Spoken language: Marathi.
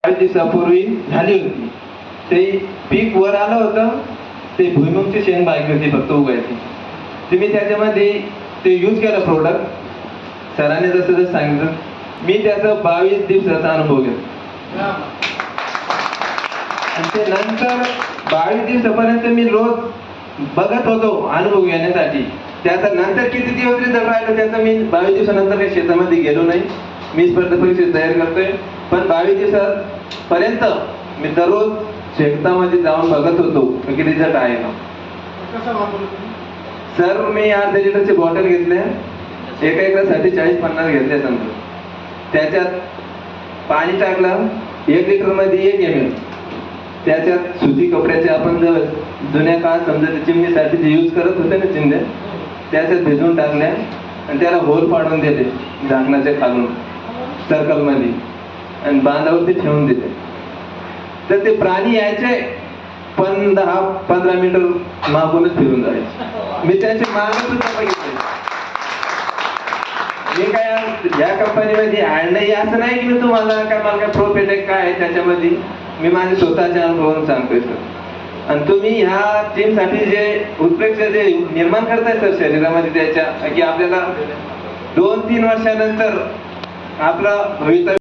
8 दिवसापूर्वी झाली होती. ते पीक वर आलं होतं. ते भुईमुगची शेंग बाकी होती फक्त उगायची. ते मी त्याच्यामध्ये ते यूज केलं प्रोडक्ट सरांनी जसं सांगितलं. मी त्याचा 22 दिवसाचा अनुभव घेतला आणि ते नंतर 22 दिवसापर्यंत मी रोज बघत होतो अनुभव घेण्यासाठी. त्याचा नंतर किती दिवस रिझल्ट राहिलो त्याचा मी 22 दिवसानंतर काही शेतामध्ये गेलो नाही. मी स्पर्धा परीक्षा तयार करतोय पण 22 दिवसापर्यंत मी दररोज शेतामध्ये जाऊन बघत होतो की रिझल्ट आहे का. सर मी अर्धा लिटरची बॉटल घेतल्या एका एकरासाठी 40-50 घेतल्या समजा. त्याच्यात पाणी टाकलं 1 लिटर मध्ये 1 ml. त्याच्यात सुती कपड्याचे आपण जर जुन्या काळात समजा चिमणीसाठी जे यूज करत होते ना चिमण्या त्याच्यात भिजवून टाकल्या आणि त्याला होल पाडून दिले झाकणाच्या खालून सर्कल मध्ये आणि बांधावरती ठेवून दिले. तर ते प्राणी यायचे पण 10-15 मीटर मागूनच फिरून जायचे. मी त्यांचे मागे सुद्धा बघितले. मी काय या कंपनीमध्ये ऍड नाही असं नाही की मी तुम्हाला काय मला काय प्रॉफिट आहे काय त्याच्यामध्ये मी माझ्या स्वतःच्या अनुभवावरून सांगतोय सर. आणि तुम्ही ह्या टीम साठी जे उत्प्रेक्षा जे निर्माण करताय सर शरीरामध्ये त्याच्या की आपल्याला 2-3 वर्षानंतर आपलं भवितव्य